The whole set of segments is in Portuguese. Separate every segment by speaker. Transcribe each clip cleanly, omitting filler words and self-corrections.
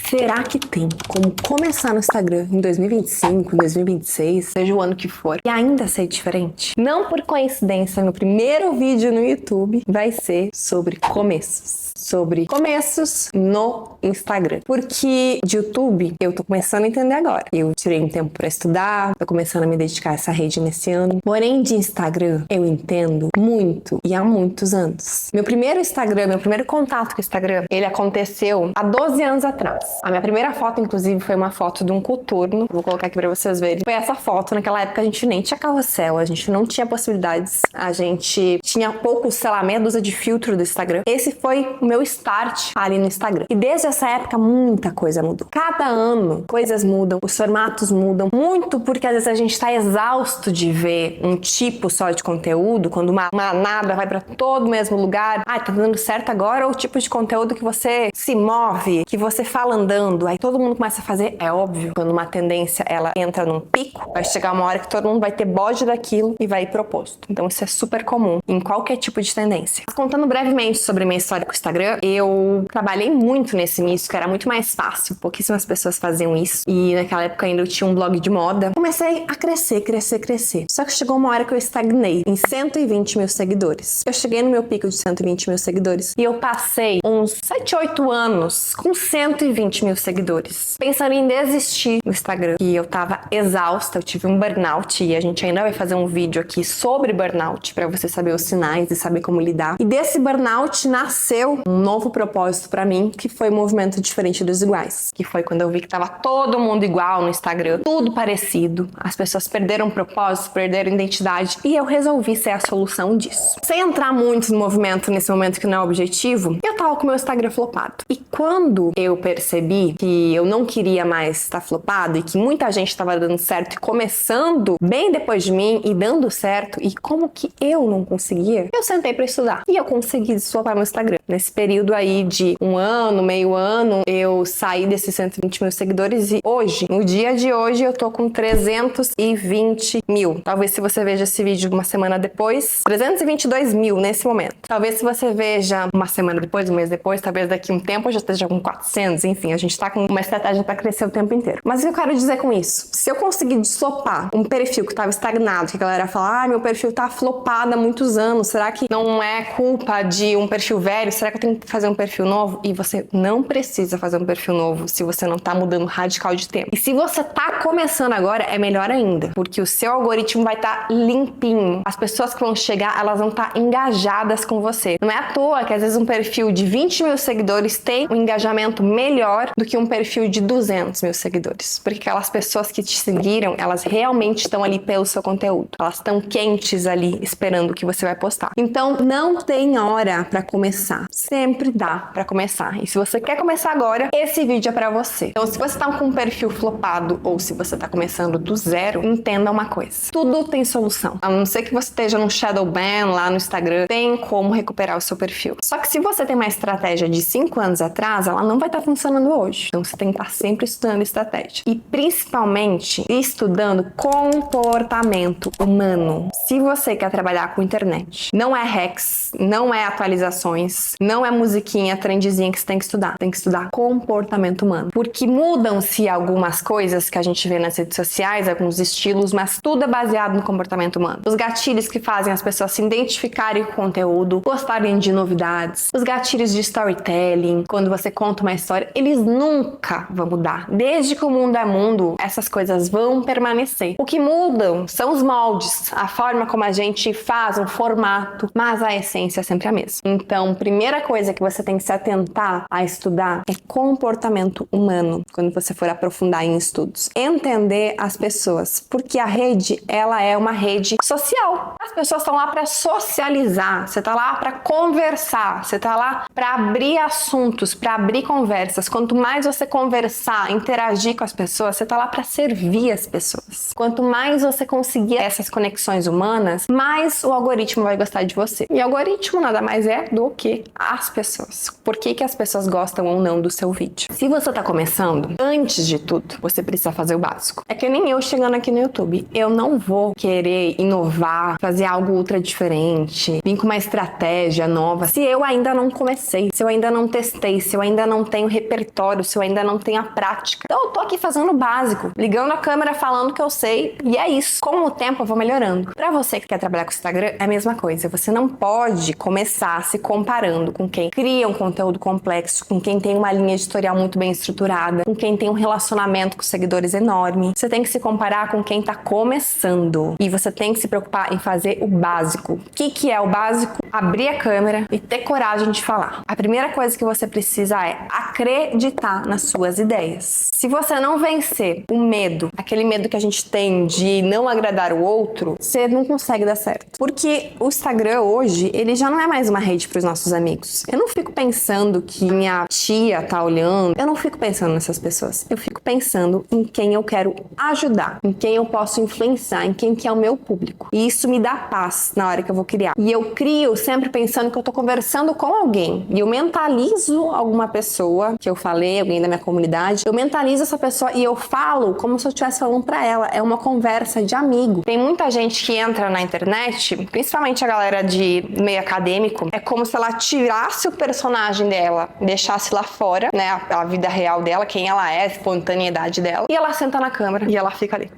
Speaker 1: Será que tem como começar no Instagram em 2025, 2026, seja o ano que for, e ainda ser diferente? Não por coincidência, meu primeiro vídeo no YouTube vai ser sobre começos. Sobre começos no Instagram. Porque de YouTube eu tô começando a entender agora. Eu tirei um tempo pra estudar, tô começando a me dedicar a essa rede nesse ano. Porém, de Instagram eu entendo muito e há muitos anos. Meu primeiro Instagram, meu primeiro contato com o Instagram, ele aconteceu há 12 anos atrás. A minha primeira foto, inclusive, foi uma foto de um coturno. Vou colocar aqui pra vocês verem. Foi essa foto. Naquela época a gente nem tinha carrossel, a gente não tinha possibilidades. A gente tinha poucos, sei lá, meia dúzia de filtro do Instagram. Esse foi o meu start ali no Instagram. E desde essa época muita coisa mudou. Cada ano coisas mudam, os formatos mudam. Muito porque às vezes a gente tá exausto de ver um tipo só de conteúdo, quando uma manada vai pra todo o mesmo lugar. Ah, tá dando certo agora? Ou o tipo de conteúdo que você se move, que você fala andando, aí todo mundo começa a fazer. É óbvio, quando uma tendência ela entra num pico, vai chegar uma hora que todo mundo vai ter bode daquilo e vai ir pro oposto. Então isso é super comum em qualquer tipo de tendência. Mas contando brevemente sobre minha história com o Instagram, eu trabalhei muito nesse início, que era muito mais fácil, pouquíssimas pessoas faziam isso, e naquela época ainda eu tinha um blog de moda. Comecei a crescer. Só que chegou uma hora que eu estagnei em 120 mil seguidores. Eu cheguei no meu pico de 120 mil seguidores e eu passei uns 7, 8 anos com 120 mil seguidores, pensando em desistir do Instagram. E eu tava exausta, eu tive um burnout, e a gente ainda vai fazer um vídeo aqui sobre burnout, pra você saber os sinais e saber como lidar. E desse burnout nasceu um novo propósito pra mim, que foi o movimento diferente dos iguais. Que foi quando eu vi que tava todo mundo igual no Instagram, tudo parecido, as pessoas perderam propósito, perderam identidade, e eu resolvi ser a solução disso. Sem entrar muito no movimento nesse momento que não é o objetivo, eu tava com o meu Instagram flopado. E quando eu percebi que eu não queria mais estar flopado e que muita gente tava dando certo e começando bem depois de mim e dando certo, e como que eu não conseguia, eu sentei pra estudar. E eu consegui desflopar meu Instagram. Nesse período aí de um ano, meio ano, eu saí desses 120 mil seguidores e hoje, no dia de hoje, eu tô com 320 mil. Talvez se você veja esse vídeo uma semana depois, 322 mil nesse momento. Talvez se você veja uma semana depois, um mês depois, talvez daqui um tempo eu já esteja com 400, enfim, a gente tá com uma estratégia pra crescer o tempo inteiro. Mas o que eu quero dizer com isso? Se eu conseguir desflopar um perfil que tava estagnado, que a galera fala, meu perfil tá flopado há muitos anos, será que não é culpa de um perfil velho? Será que eu tenho que fazer um perfil novo? E você não precisa fazer um perfil novo se você não tá mudando radical de tempo. E se você tá começando agora, é melhor ainda, porque o seu algoritmo vai estar limpinho. As pessoas que vão chegar, elas vão estar engajadas com você. Não é à toa que às vezes um perfil de 20 mil seguidores tem um engajamento melhor do que um perfil de 200 mil seguidores. Porque aquelas pessoas que te seguiram, elas realmente estão ali pelo seu conteúdo. Elas estão quentes ali, esperando o que você vai postar. Então, não tem hora pra começar. Sempre dá pra começar. E se você quer começar agora, esse vídeo é pra você. Então, se você tá com um perfil flopado ou se você tá começando do zero, entenda uma coisa. Tudo tem solução. A não ser que você esteja num shadow ban lá no Instagram, tem como recuperar o seu perfil. Só que se você tem uma estratégia de 5 anos atrás, ela não vai estar funcionando hoje. Então, você tem que estar sempre estudando estratégia. E principalmente, estudando comportamento humano. Se você quer trabalhar com internet, não é hacks, não é atualizações, não é musiquinha, trendzinha que você tem que estudar. Tem que estudar comportamento humano. Porque mudam-se algumas coisas que a gente vê nas redes sociais, alguns estilos, mas tudo é baseado no comportamento humano. Os gatilhos que fazem as pessoas se identificarem com o conteúdo, gostarem de novidades, os gatilhos de storytelling, quando você conta uma história, eles nunca vão mudar. Desde que o mundo é mundo, essas coisas vão permanecer. O que mudam são os moldes, a forma como a gente faz um formato, mas a essência é sempre a mesma. Então, primeira coisa que você tem que se atentar a estudar é comportamento humano, quando você for aprofundar em estudos. Entender as pessoas, porque a rede, ela é uma rede social. As pessoas estão lá para socializar, você tá lá para conversar, você tá lá para abrir assuntos, para abrir conversas. Quanto mais você conversar, interagir com as pessoas, você tá lá para servir as pessoas. Quanto mais você conseguir essas conexões humanas, mais o algoritmo vai gostar de você. E o algoritmo nada mais é do que as pessoas. Por que as pessoas gostam ou não do seu vídeo? Se você tá começando, antes de tudo, você precisa fazer o básico. É que nem eu chegando aqui no YouTube. Eu não vou querer inovar, fazer algo ultra diferente, vir com uma estratégia nova, se eu ainda não comecei, se eu ainda não testei, se eu ainda não tenho repertório, se eu ainda não tenho a prática. Então eu tô aqui fazendo o básico, ligando a câmera, falando que eu sei, e é isso. Com o tempo eu vou melhorando. Pra você que quer trabalhar com o Instagram, é a mesma coisa. Você não pode começar se comparando com quem cria um conteúdo complexo, com quem tem uma linha editorial muito bem estruturada, com quem tem um relacionamento com seguidores enorme. Você tem que se comparar com quem tá começando. E você tem que se preocupar em fazer o básico. O que é o básico? Abrir a câmera e ter coragem de falar. A primeira coisa que você precisa é acreditar nas suas ideias. Se você não vencer o medo, aquele medo que a gente tem de não agradar o outro, você não consegue dar certo. Porque o Instagram hoje, ele já não é mais uma rede para os nossos amigos. Eu não fico pensando que minha tia tá olhando. Eu não fico pensando nessas pessoas. Eu fico pensando em quem eu quero ajudar, em quem eu posso influenciar, em quem que é o meu público. E isso me dá paz na hora que eu vou criar. E eu crio sempre pensando que eu tô conversando com alguém. E eu mentalizo alguma pessoa que eu falei, alguém da minha comunidade. Eu mentalizo essa pessoa e eu falo como se eu estivesse falando pra ela. É uma conversa de amigo. Tem muita gente que entra na internet, principalmente a galera de meio acadêmico, é como se ela tirasse o personagem dela, deixasse lá fora, né, a vida real dela, quem ela é, a espontaneidade dela, e ela senta na câmera e ela fica ali,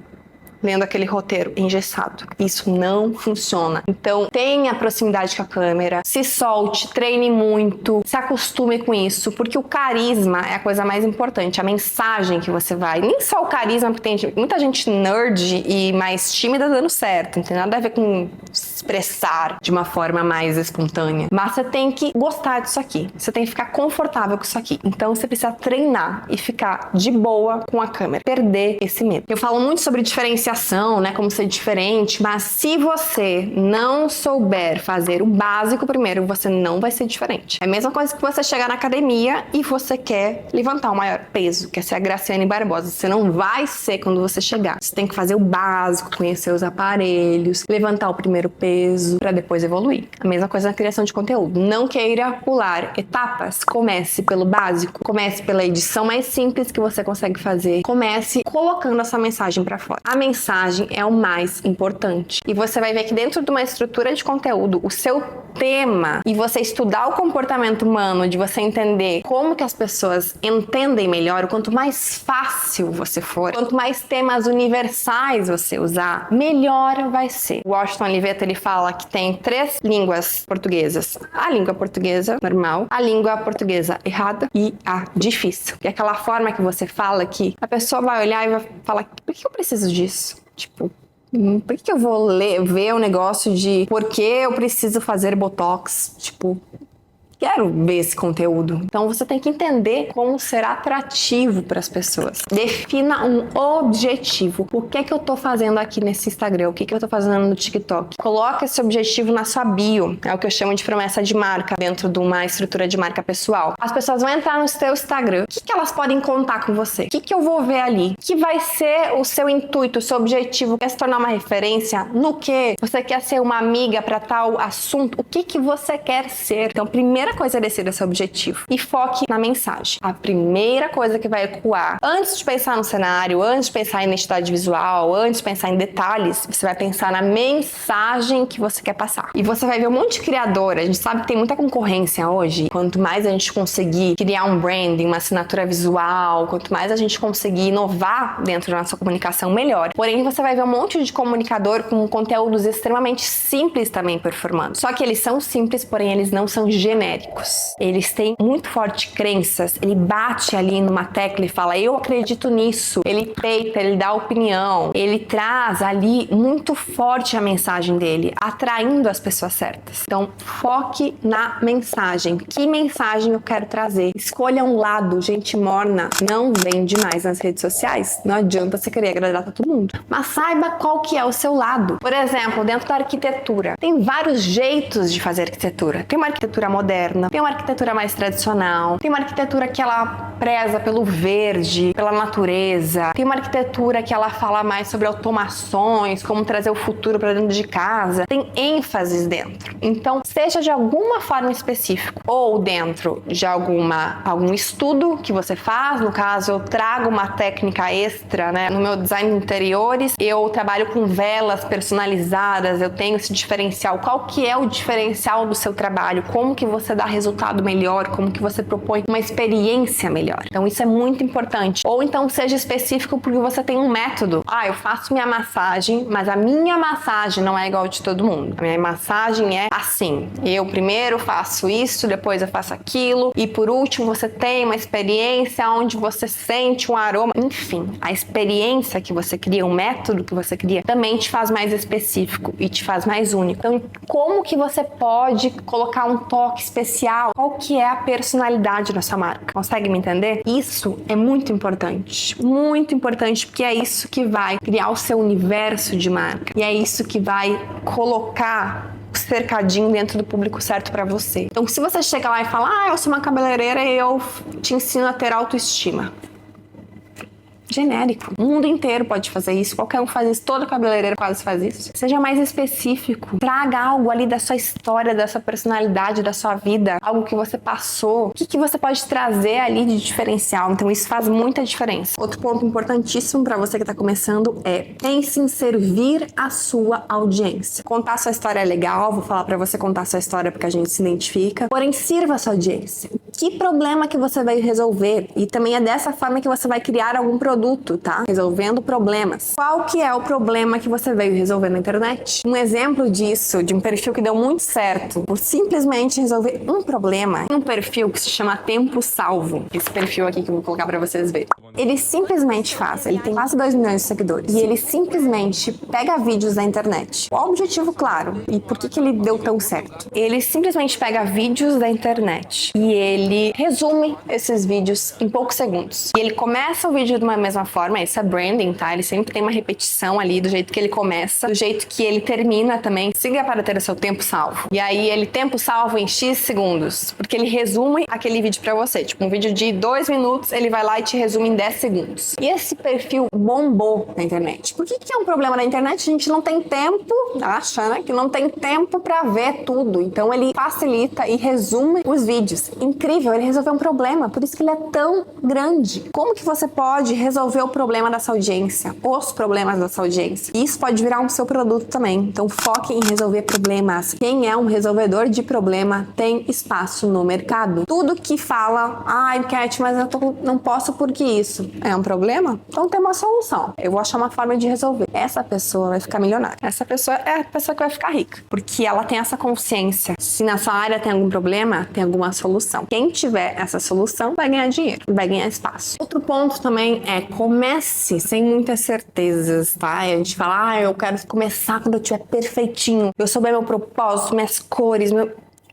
Speaker 1: lendo aquele roteiro engessado. Isso não funciona. Então, tenha proximidade com a câmera, se solte, treine muito, se acostume com isso, porque o carisma é a coisa mais importante, a mensagem que você vai. Nem só o carisma, porque tem muita gente nerd e mais tímida dando certo, não tem nada a ver com expressar de uma forma mais espontânea. Mas você tem que gostar disso aqui, você tem que ficar confortável com isso aqui. Então, você precisa treinar e ficar de boa com a câmera, perder esse medo. Eu falo muito sobre diferenciação, né, como ser diferente, mas se você não souber fazer o básico primeiro, você não vai ser diferente. É a mesma coisa que você chegar na academia e você quer levantar o maior peso, quer ser a Graciane Barbosa. Você não vai ser quando você chegar. Você tem que fazer o básico, conhecer os aparelhos, levantar o primeiro peso para depois evoluir. A mesma coisa na criação de conteúdo. Não queira pular etapas. Comece pelo básico, comece pela edição mais simples que você consegue fazer. Comece colocando essa mensagem para fora. A mensagem é o mais importante. E você vai ver que dentro de uma estrutura de conteúdo, o seu tema e você estudar o comportamento humano, de você entender como que as pessoas entendem melhor, quanto mais fácil você for, quanto mais temas universais você usar, melhor vai ser. O Washington Oliveto, ele fala que tem 3 línguas portuguesas. A língua portuguesa normal, a língua portuguesa errada e a difícil. E aquela forma que você fala que a pessoa vai olhar e vai falar, por que eu preciso disso? Tipo, por que eu vou ver um negócio de por que eu preciso fazer botox? Tipo, quero ver esse conteúdo. Então você tem que entender como ser atrativo para as pessoas. Defina um objetivo. O que é que eu tô fazendo aqui nesse Instagram? O que é que eu tô fazendo no TikTok? Coloca esse objetivo na sua bio. É o que eu chamo de promessa de marca dentro de uma estrutura de marca pessoal. As pessoas vão entrar no seu Instagram. O que que elas podem contar com você? O que que eu vou ver ali? O que vai ser o seu intuito, o seu objetivo? Quer se tornar uma referência? No quê? Você quer ser uma amiga para tal assunto? O que que você quer ser? Então, primeira coisa é decidir seu objetivo e foque na mensagem. A primeira coisa que vai ecoar, antes de pensar no cenário, antes de pensar em identidade visual, antes de pensar em detalhes, você vai pensar na mensagem que você quer passar. E você vai ver um monte de criadora. A gente sabe que tem muita concorrência hoje. Quanto mais a gente conseguir criar um branding, uma assinatura visual, quanto mais a gente conseguir inovar dentro da nossa comunicação, melhor. Porém, você vai ver um monte de comunicador com conteúdos extremamente simples também performando. Só que eles são simples, porém eles não são genéricos. Eles têm muito forte crenças. Ele bate ali numa tecla e fala, eu acredito nisso. Ele peita, ele dá opinião. Ele traz ali muito forte a mensagem dele, atraindo as pessoas certas. Então, foque na mensagem. Que mensagem eu quero trazer? Escolha um lado. Gente morna não vende mais nas redes sociais. Não adianta você querer agradar todo mundo. Mas saiba qual que é o seu lado. Por exemplo, dentro da arquitetura, tem vários jeitos de fazer arquitetura. Tem uma arquitetura moderna, moderna, tem uma arquitetura mais tradicional, tem uma arquitetura que ela preza pelo verde, pela natureza, tem uma arquitetura que ela fala mais sobre automações, como trazer o futuro para dentro de casa, tem ênfases dentro. Então, seja de alguma forma específica ou dentro de algum estudo que você faz, no caso eu trago uma técnica extra, né? No meu design de interiores, eu trabalho com velas personalizadas, eu tenho esse diferencial. Qual que é o diferencial do seu trabalho? Como que você dá resultado melhor? Como que você propõe uma experiência melhor? Então isso é muito importante. Ou então seja específico porque você tem um método. Eu faço minha massagem, mas a minha massagem não é igual de todo mundo. A minha massagem é assim. Eu primeiro faço isso, depois eu faço aquilo e por último você tem uma experiência onde você sente um aroma. Enfim, a experiência que você cria, o método que você cria também te faz mais específico e te faz mais único. Então, como que você pode colocar um toque especial? Qual que é a personalidade da sua marca? Consegue me entender? Isso é muito importante porque é isso que vai criar o seu universo de marca e é isso que vai colocar o cercadinho dentro do público certo para você. Então, se você chega lá e fala, eu sou uma cabeleireira e eu te ensino a ter autoestima. Genérico. O mundo inteiro pode fazer isso, qualquer um faz isso, toda cabeleireira quase faz isso. Seja mais específico, traga algo ali da sua história, da sua personalidade, da sua vida, algo que você passou, o que você pode trazer ali de diferencial. Então isso faz muita diferença. Outro ponto importantíssimo para você que está começando é pense em servir a sua audiência. Contar sua história é legal, vou falar para você contar sua história porque a gente se identifica, porém sirva a sua audiência. Que problema que você vai resolver? E também é dessa forma que você vai criar algum produto, tá? Resolvendo problemas. Qual que é o problema que você veio resolver na internet? Um exemplo disso, de um perfil que deu muito certo, por simplesmente resolver um problema, um perfil que se chama Tempo Salvo. Esse perfil aqui que eu vou colocar pra vocês verem. Ele simplesmente faz, ele tem quase 2 milhões de seguidores, e ele simplesmente pega vídeos da internet. O objetivo, claro, e por que ele deu tão certo? Ele simplesmente pega vídeos da internet e ele resume esses vídeos em poucos segundos. E ele começa o vídeo de uma mesma forma, isso é branding, tá? Ele sempre tem uma repetição ali do jeito que ele começa, do jeito que ele termina também. Siga para ter o seu tempo salvo. E aí ele tempo salvo em X segundos, porque ele resume aquele vídeo pra você. Tipo, um vídeo de 2 minutos, ele vai lá e te resume em 10 segundos. E esse perfil bombou na internet. Por que é um problema na internet? A gente não tem tempo, acha, né? Que não tem tempo pra ver tudo. Então ele facilita e resume os vídeos. Incrível, ele resolveu um problema, por isso que ele é tão grande. Como que você pode resolver o problema da sua audiência? Os problemas da sua audiência. Isso pode virar um seu produto também. Então foque em resolver problemas. Quem é um resolvedor de problema tem espaço no mercado. Tudo que fala, Cat, mas eu não posso porque isso é um problema? Então tem uma solução. Eu vou achar uma forma de resolver. Essa pessoa vai ficar milionária. Essa pessoa é a pessoa que vai ficar rica. Porque ela tem essa consciência. Se na sua área tem algum problema, tem alguma solução. Quem tiver essa solução vai ganhar dinheiro, vai ganhar espaço. Outro ponto também é comece sem muitas certezas, tá? A gente fala, eu quero começar quando eu tiver perfeitinho, eu souber meu propósito, minhas cores,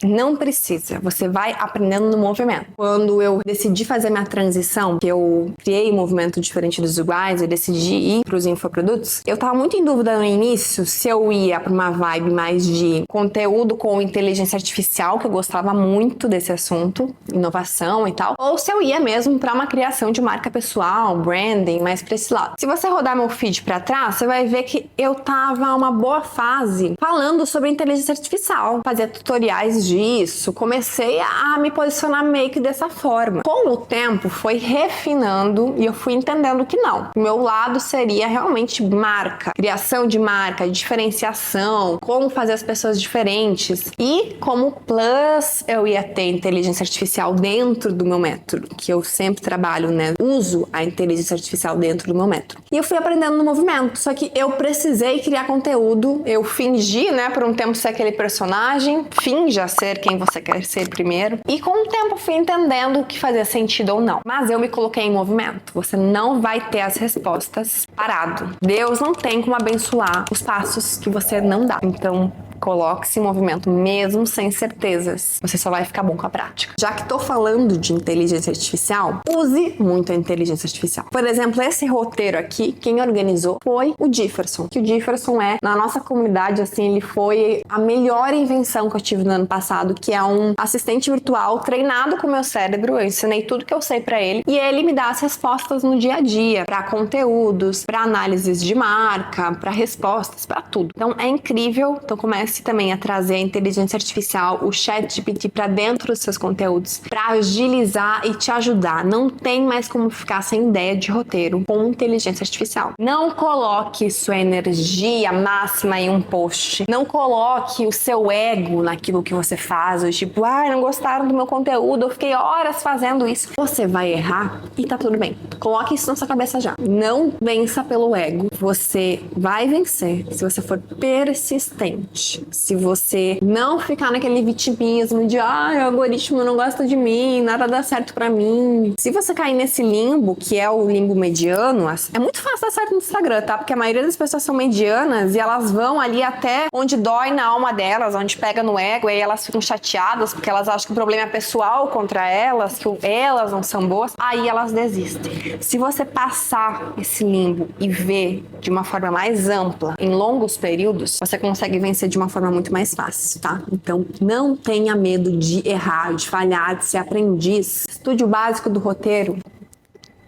Speaker 1: Não precisa, você vai aprendendo no movimento. Quando eu decidi fazer minha transição, que eu criei um movimento diferente dos iguais, eu decidi ir para os infoprodutos, eu tava muito em dúvida no início se eu ia para uma vibe mais de conteúdo com inteligência artificial, que eu gostava muito desse assunto, inovação e tal, ou se eu ia mesmo para uma criação de marca pessoal, branding, mais para esse lado. Se você rodar meu feed para trás, você vai ver que eu tava uma boa fase falando sobre inteligência artificial, fazia tutoriais disso, comecei a me posicionar meio que dessa forma. Com o tempo foi refinando e eu fui entendendo que não. O meu lado seria realmente marca, criação de marca, diferenciação, como fazer as pessoas diferentes e como plus eu ia ter inteligência artificial dentro do meu método, que eu sempre trabalho, né? Uso a inteligência artificial dentro do meu método. E eu fui aprendendo no movimento, só que eu precisei criar conteúdo, eu fingi, né, por um tempo ser aquele personagem, finja ser quem você quer ser primeiro. E com o tempo fui entendendo o que fazia sentido ou não. Mas eu me coloquei em movimento. Você não vai ter as respostas parado. Deus não tem como abençoar os passos que você não dá. Então, Coloque-se em movimento mesmo sem certezas. Você só vai ficar bom com a prática. Já que tô falando de inteligência artificial, use muito a inteligência artificial. Por exemplo, esse roteiro aqui, quem organizou foi o Jefferson. Que o Jefferson na nossa comunidade, assim, ele foi a melhor invenção que eu tive no ano passado, que é um assistente virtual treinado com o meu cérebro. Eu ensinei tudo que eu sei pra ele e ele me dá as respostas no dia a dia, pra conteúdos, pra análises de marca, pra respostas, pra tudo. Então é incrível. Então comece também a trazer a inteligência artificial, o ChatGPT pra dentro dos seus conteúdos, pra agilizar e te ajudar. Não tem mais como ficar sem ideia de roteiro com inteligência artificial. Não coloque sua energia máxima em um post. Não coloque o seu ego naquilo que você faz. Tipo, não gostaram do meu conteúdo, eu fiquei horas fazendo isso. Você vai errar e tá tudo bem. Coloque isso na sua cabeça já. Não vença pelo ego. Você vai vencer se você for persistente. Se você não ficar naquele vitimismo de o algoritmo não gosta de mim, nada dá certo pra mim. Se você cair nesse limbo, que é o limbo mediano, é muito fácil dar certo no Instagram, tá? Porque a maioria das pessoas são medianas e elas vão ali até onde dói na alma delas, onde pega no ego, e aí elas ficam chateadas porque elas acham que o problema é pessoal contra elas, que elas não são boas, aí elas desistem. Se você passar esse limbo e ver de uma forma mais ampla, em longos períodos, você consegue vencer de uma forma muito mais fácil, tá? Então, não tenha medo de errar, de falhar, de ser aprendiz. Estude o básico do roteiro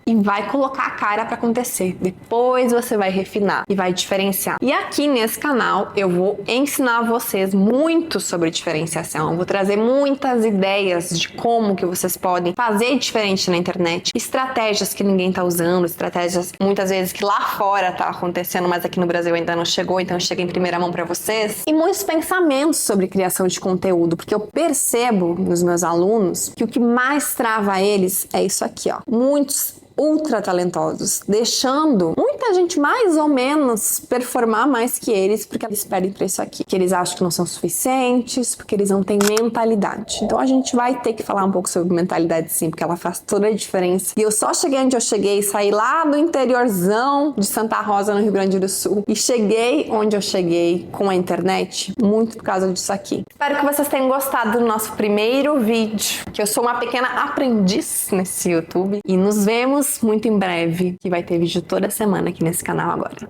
Speaker 1: e vai colocar a cara pra acontecer. Depois você vai refinar e vai diferenciar. E aqui nesse canal eu vou ensinar vocês muito sobre diferenciação. Eu vou trazer muitas ideias de como que vocês podem fazer diferente na internet. Estratégias que ninguém tá usando, estratégias muitas vezes que lá fora tá acontecendo, mas aqui no Brasil ainda não chegou, então chega em primeira mão pra vocês. E muitos pensamentos sobre criação de conteúdo, porque eu percebo nos meus alunos que o que mais trava eles é isso aqui, ó. Muitos ultra talentosos, deixando muita gente mais ou menos performar mais que eles, porque eles pedem pra isso aqui, que eles acham que não são suficientes, porque eles não têm mentalidade. Então a gente vai ter que falar um pouco sobre mentalidade sim, porque ela faz toda a diferença. E eu só cheguei onde eu cheguei, saí lá do interiorzão de Santa Rosa, no Rio Grande do Sul, e cheguei onde eu cheguei com a internet, muito por causa disso aqui. Espero que vocês tenham gostado do nosso primeiro vídeo, que eu sou uma pequena aprendiz nesse YouTube, e nos vemos muito em breve, que vai ter vídeo toda semana aqui nesse canal agora.